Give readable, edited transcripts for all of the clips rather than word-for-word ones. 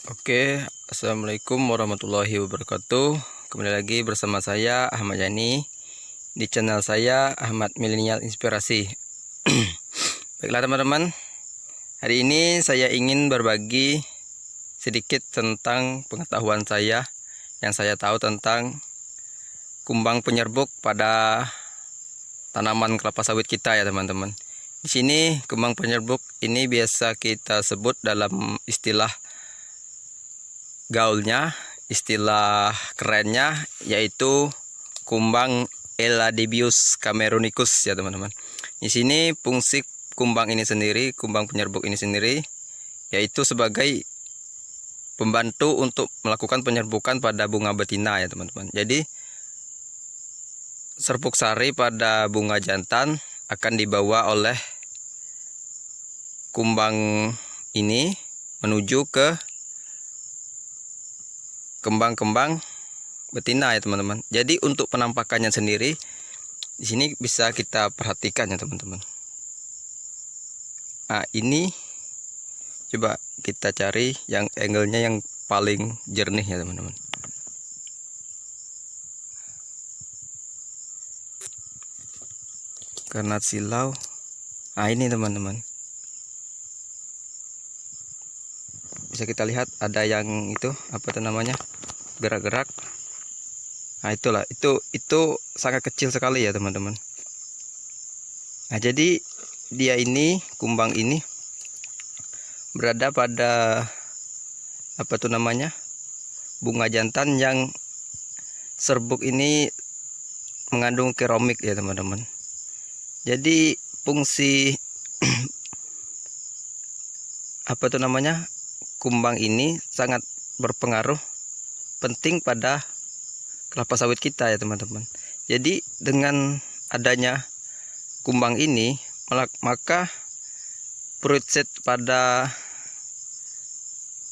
Oke, assalamualaikum warahmatullahi wabarakatuh. Kembali lagi bersama saya Ahmad Yani di channel saya Ahmad Milenial Inspirasi. Baiklah teman-teman, hari ini saya ingin berbagi sedikit tentang pengetahuan saya yang saya tahu tentang kumbang penyerbuk pada tanaman kelapa sawit kita ya teman-teman. Di sini kumbang penyerbuk ini biasa kita sebut dalam istilah gaulnya, istilah kerennya yaitu kumbang Eladebius camerunicus ya teman-teman. Di sini fungsi kumbang ini sendiri, kumbang penyerbuk ini sendiri yaitu sebagai pembantu untuk melakukan penyerbukan pada bunga betina ya teman-teman. Jadi serbuk sari pada bunga jantan akan dibawa oleh kumbang ini menuju ke kembang-kembang betina ya teman-teman. Jadi untuk penampakannya sendiri di sini bisa kita perhatikan ya teman-teman. Nah, ini coba kita cari yang angle-nya yang paling jernih ya teman-teman. Karena silau. Nah, ini teman-teman. Bisa kita lihat ada yang itu apa tuh namanya? Gerak-gerak. Nah, itulah itu sangat kecil sekali ya teman-teman. Nah, jadi dia ini kumbang ini berada pada apa tuh namanya? Bunga jantan yang serbuk ini mengandung keramik ya teman-teman. Jadi fungsi apa tuh namanya? Kumbang ini sangat berpengaruh penting pada kelapa sawit kita ya teman-teman. Jadi dengan adanya kumbang ini maka fruit set pada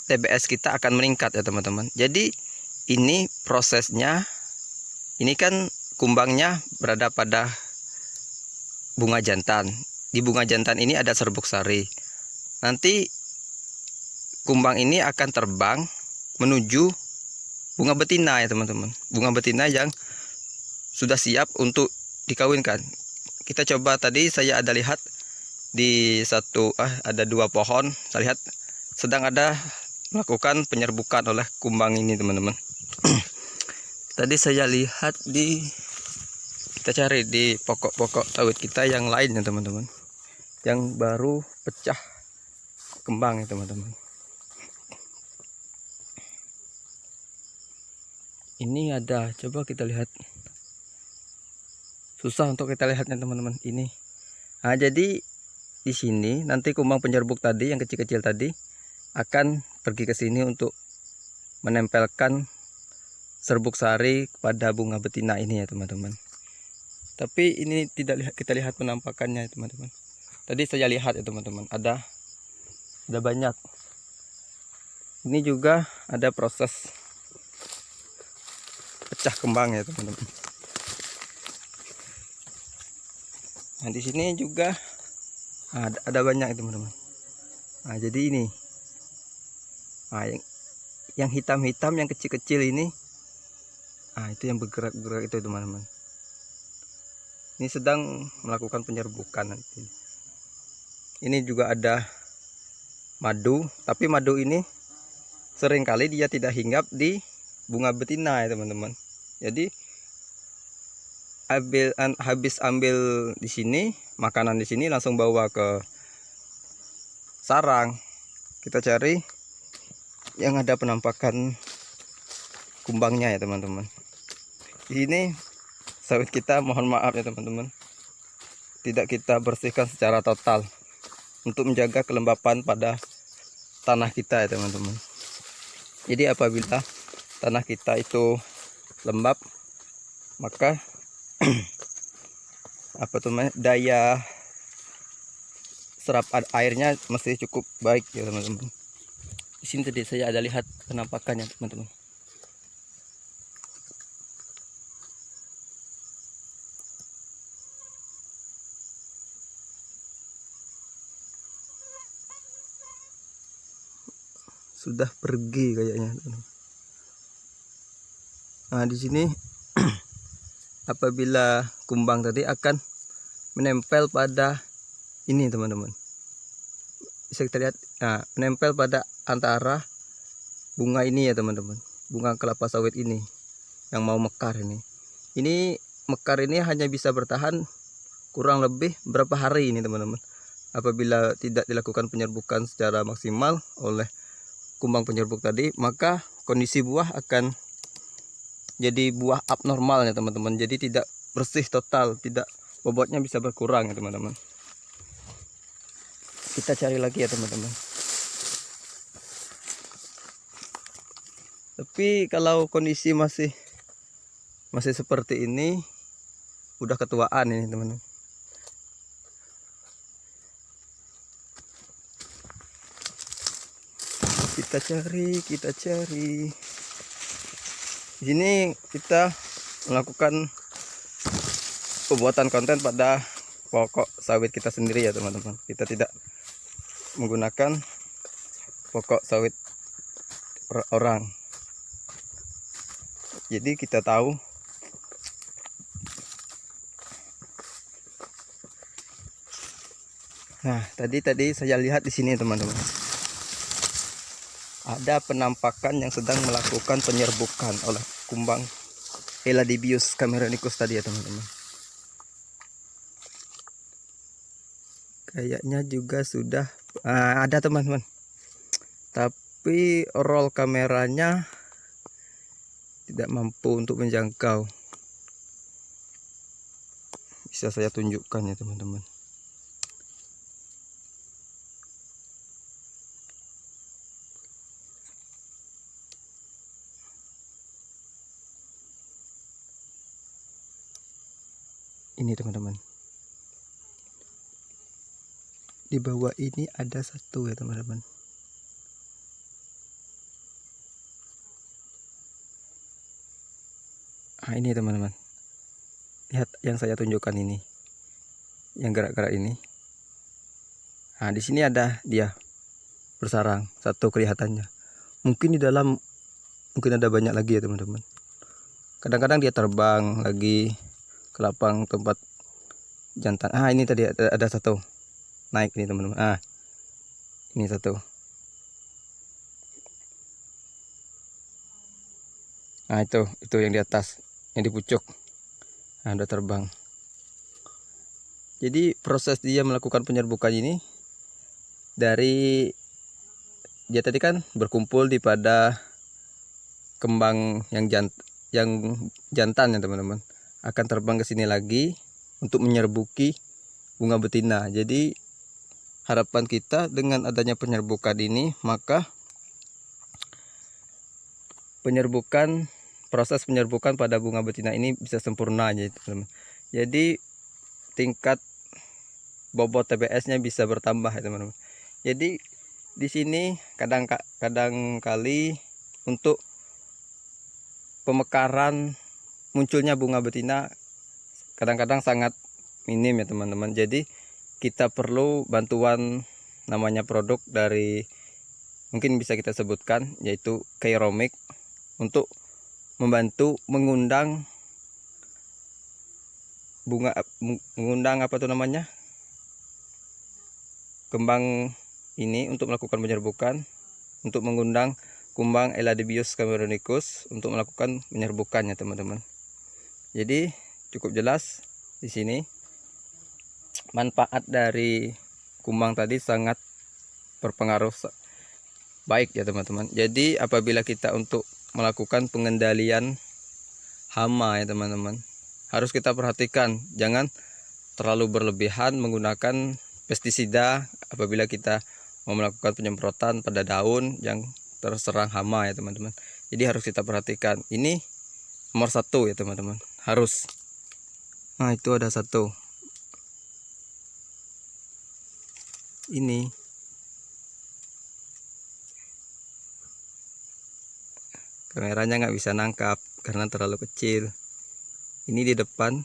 TBS kita akan meningkat ya teman-teman. Jadi ini prosesnya, ini kan kumbangnya berada pada bunga jantan. Di bunga jantan ini ada serbuk sari. Nanti kumbang ini akan terbang menuju bunga betina ya teman-teman. Bunga betina yang sudah siap untuk dikawinkan. Kita coba tadi saya ada lihat di ada dua pohon. Saya lihat sedang ada melakukan penyerbukan oleh kumbang ini teman-teman. Tadi saya lihat kita cari di pokok-pokok sawit kita yang lain ya teman-teman, yang baru pecah kembang ya teman-teman. Ini ada, coba kita lihat. Susah untuk kita lihatnya teman-teman ini. Nah, jadi di sini nanti kumbang penyerbuk tadi yang kecil-kecil tadi akan pergi ke sini untuk menempelkan serbuk sari pada bunga betina ini ya teman-teman. Tapi ini tidak kita lihat penampakannya ya teman-teman. Tadi saya lihat ya teman-teman, ada banyak. Ini juga ada proses pecah kembang ya teman-teman. Nah, di sini juga ada banyak teman-teman. Nah, jadi ini. Nah, yang hitam-hitam yang kecil-kecil ini. Nah, itu yang bergerak-gerak itu teman-teman. Ini sedang melakukan penyerbukan nanti. Ini juga ada madu, tapi madu ini seringkali dia tidak hinggap di bunga betina ya teman-teman. Jadi habis ambil di sini, makanan di sini langsung bawa ke sarang. Kita cari yang ada penampakan kumbangnya ya teman-teman. Ini sawit kita, mohon maaf ya teman-teman, tidak kita bersihkan secara total untuk menjaga kelembapan pada tanah kita ya teman-teman. Jadi apabila tanah kita itu lembab, maka apa tuh daya serap airnya masih cukup baik ya teman-teman. Di sini tadi saya ada lihat penampakannya teman-teman. sudah pergi kayaknya. Nah, di sini apabila kumbang tadi akan menempel pada ini teman-teman, bisa kita lihat. Nah, menempel pada antara bunga ini ya teman-teman, bunga kelapa sawit ini yang mau mekar ini. Ini mekar ini hanya bisa bertahan kurang lebih berapa hari ini teman-teman, apabila tidak dilakukan penyerbukan secara maksimal oleh kumbang penyerbuk tadi, maka kondisi buah akan jadi buah abnormal ya teman-teman. Jadi tidak bersih total, tidak, bobotnya bisa berkurang ya teman-teman. Kita cari lagi ya teman-teman. Tapi kalau kondisi masih seperti ini, udah ketuaan ini teman-teman. Kita cari. Di sini kita melakukan pembuatan konten pada pokok sawit kita sendiri ya teman-teman. Kita tidak menggunakan pokok sawit orang. Jadi kita tahu nah, tadi saya lihat di sini teman-teman, ada penampakan yang sedang melakukan penyerbukan oleh kumbang Eladybius cameronicus tadi ya teman-teman. Kayaknya juga sudah ada teman-teman, tapi roll kameranya tidak mampu untuk menjangkau. Bisa saya tunjukkan ya teman-teman. Ini teman-teman, di bawah ini ada satu ya teman-teman. Nah, ini teman-teman, lihat yang saya tunjukkan ini, yang gerak-gerak ini. Nah, di sini ada dia bersarang satu kelihatannya. Mungkin di dalam mungkin ada banyak lagi ya teman-teman. Kadang-kadang dia terbang lagi ke lapang tempat jantan. Ini tadi ada satu naik nih teman-teman. Ini satu. Nah, itu yang di atas, yang di pucuk. Nah, udah terbang. Jadi proses dia melakukan penyerbukan ini, dari dia tadi kan berkumpul di pada kembang yang jantan ya teman-teman, akan terbang ke sini lagi untuk menyerbuki bunga betina. Jadi harapan kita dengan adanya penyerbukan ini, maka proses penyerbukan pada bunga betina ini bisa sempurna aja teman-teman. Jadi tingkat bobot TBS-nya bisa bertambah ya teman-teman. Jadi di sini kadang kali untuk pemekaran munculnya bunga betina kadang-kadang sangat minim ya teman-teman. Jadi kita perlu bantuan, namanya produk dari, mungkin bisa kita sebutkan, yaitu Keyromik, untuk membantu mengundang kembang ini untuk melakukan penyerbukan, untuk mengundang kumbang Eladybius cameronicus untuk melakukan penyerbukannya teman-teman. Jadi cukup jelas di sini manfaat dari kumbang tadi sangat berpengaruh baik ya teman-teman. Jadi apabila kita untuk melakukan pengendalian hama ya teman-teman, harus kita perhatikan, jangan terlalu berlebihan menggunakan pestisida apabila kita mau melakukan penyemprotan pada daun yang terserang hama ya teman-teman. Jadi harus kita perhatikan, ini nomor satu ya teman-teman, harus. Nah, itu ada satu ini, kameranya nggak bisa nangkap karena terlalu kecil. Ini di depan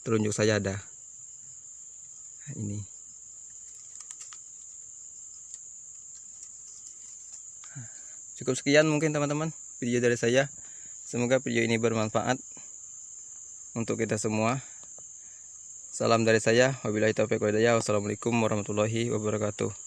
telunjuk saya ada. Nah, ini Cukup sekian mungkin teman-teman video dari saya. Semoga video ini bermanfaat untuk kita semua. Salam dari saya. Wabillahi taufiq wal hidayah. Wassalamualaikum warahmatullahi wabarakatuh.